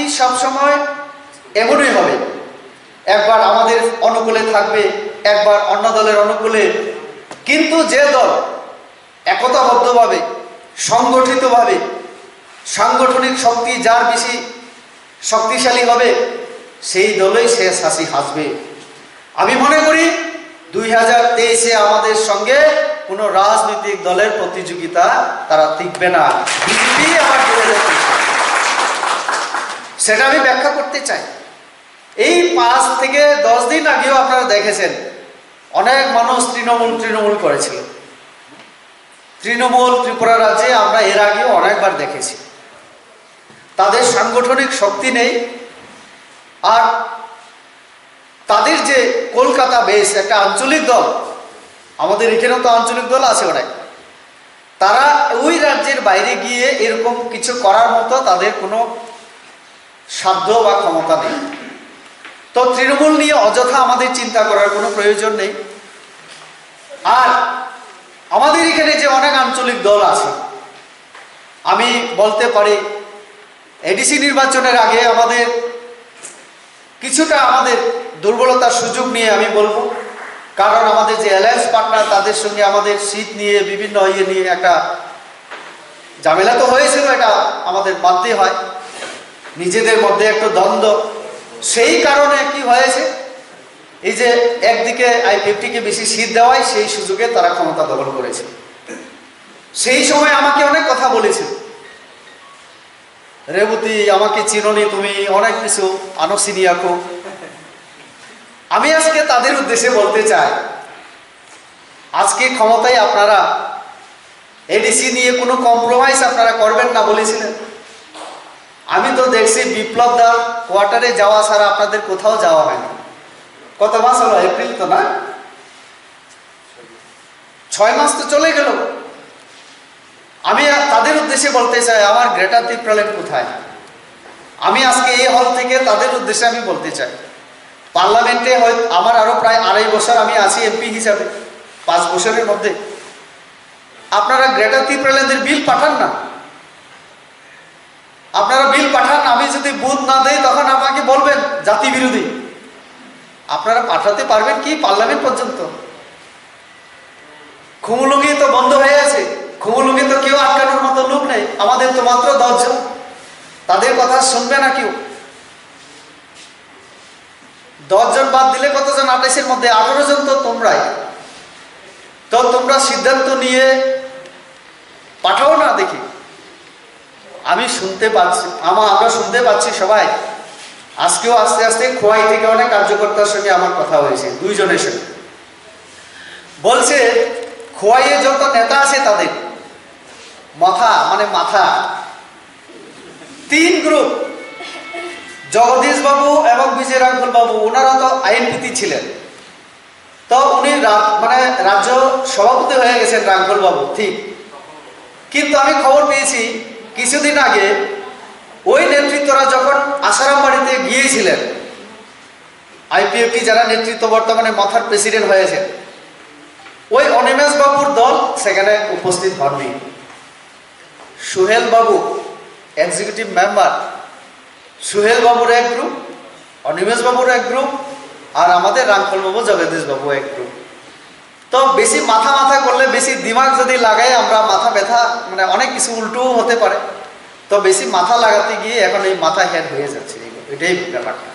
রাজনীতি সবসময় এমনই হবে, একবার আমাদের অনুকূলে থাকবে, একবার অন্য দলের অনুকূলে। কিন্তু যে দল একতাবদ্ধভাবে সংগঠিতভাবে সাংগঠনিক শক্তি যার বেশি শক্তিশালী হবে সেই দলই শেষ হাসি হাসবে। আমি মনে করি 2023-এ আমাদের সঙ্গে কোনো রাজনৈতিক দলের প্রতিযোগিতা তারা টিকবে না। বিজেপি আমার 2023, সেটা আমি ব্যাখ্যা করতে চাই। এই 5 থেকে 10 দিন আগেও আপনারা দেখেছেন অনেক মানুষ তৃণমূল করেছিল। তৃণমূল ত্রিপুরা রাজ্যে আমরা এর আগেও অনেকবার দেখেছি। তাদের সাংগঠনিক শক্তি নেই, আর তাদের যে কলকাতা বেস একটা আঞ্চলিক দল, আমাদের এখানেও তো আঞ্চলিক দল আছে অনেক, তারা ওই রাজ্যের বাইরে গিয়ে এরকম কিছু করার মতো তাদের কোনো সাধ্য বা ক্ষমতা নেই। তো তৃণমূল নিয়ে অযথা আমাদের চিন্তা করার কোনো প্রয়োজন নেই। আর আমাদের এখানে যে অনেক আঞ্চলিক দল আছে, আমি বলতে পারি এডিসি নির্বাচনের আগে আমাদের কিছুটা আমাদের দুর্বলতার সুযোগ নিয়ে আমি বলবো, কারণ আমাদের যে অ্যালায়েন্স পার্টনার তাদের সঙ্গে আমাদের সিট নিয়ে বিভিন্ন ইয়ে নিয়ে একটা ঝামেলা তো হয়েছিল, এটা আমাদের মানতেই হয়, নিজেদের মধ্যে একটু দ্বন্দ্ব। সেই কারণে কি হয়েছে, এই যে একদিকে I-50-কে বেশি সিট দেওয়ায় সেই সুযোগে তারা ক্ষমতা দখল করেছে। সেই সময় আমাকে অনেক কথা বলেছিল, রেবতী আমাকে চিনোনি তুমি, অনেক কিছু আনসিনিয়াকো। আমি আজকে তাদের উদ্দেশ্যে বলতে চাই, আজকে ক্ষমতায় আপনারা এডিসি নিয়ে কোনো কম্প্রোমাইজ আপনারা করবেন না বলেছিলেন। আমি তো দেখছি বিপ্লব দার কোয়ার্টারে যাওয়া ছাড়া আপনাদের কোথাও যাওয়া হয় না। কত মাস হলো? এপ্রিল তো না, 6 মাস তো চলে গেল। আমি তাদের উদ্দেশ্যে বলতে চাই, আমার গ্রেটার ত্রিপুরাল্যান্ড কোথায়? আমি আজকে এই হল থেকে তাদের উদ্দেশ্যে আমি বলতে চাই, পার্লামেন্টে হয়তো আমার আরো প্রায় 2.5 বছর আমি আছি এমপি হিসাবে, 5 বছরের মধ্যে আপনারা গ্রেটার ত্রিপুরাল্যান্ডের বিল পাঠান না। আপনারা বিল পাঠান, আমি যদি বুথ না দেই তখন আমাকে বলবেন জাতি বিরোধী। আপনারা পাঠাতে পারবেন কি পার্লামেন্ট পর্যন্ত? খুমুলুঙ্গি তো বন্ধ হয়ে আছে, খুমুলুঙ্গি তো কেউ আটকানোর মতো লোক নেই, আমাদের তো মাত্র 10 জন, তাদের কথা শুনবে না কেউ। 10 জন বাদ দিলে কতজন? 28-এর মধ্যে 18 জন তো তোমরাই। তো তোমরা সিদ্ধান্ত নিয়ে পাঠাও না দেখি। আমি শুনতে পাচ্ছি, আমরা শুনতে পাচ্ছি সবাই। আজকেও আস্তে আস্তে খোয়াই থেকে অনেক কার্যকর্তার সঙ্গে আমার কথা হয়েছে, 2 জনের সঙ্গে। বলছে খোয়াইয়ে যত নেতা আছে তাদের মাথা 3 গ্রুপ, জগদীশ বাবু এবং বিজয় রাঘবল বাবু, ওনারা তো আইনপতি ছিলেন। তো উনি রাজ্য সভাপতি হয়ে গেছেন রাঘবল বাবু, ঠিক। কিন্তু আমি খবর পেয়েছি কিছুদিন আগে ওই নেতৃত্বরা যখন আসারাম বাড়িতে গিয়েছিলেন, IPFT যারা নেতৃত্ব বর্তমানে মাথার প্রেসিডেন্ট হয়েছে, ওই অনিমেষ বাবুর দল সেখানে উপস্থিত হননি। সুহেল বাবু এক্সিকিউটিভ মেম্বার, সুহেল বাবুর এক গ্রুপ, অনিমেষ বাবুর এক গ্রুপ, আর আমাদের রাঘবল বাবু জগদীশ বাবু এক গ্রুপ। তো বেশি মাথা করলে, বেশি দিমাগ যদি লাগাই আমরা, মাথা ব্যথা অনেক কিছু উল্টো হতে পারে। তো বেশি মাথা লাগাতে গিয়ে এখন এই মাথা হেড হয়ে যাচ্ছে, এটাই ব্যাপারটা।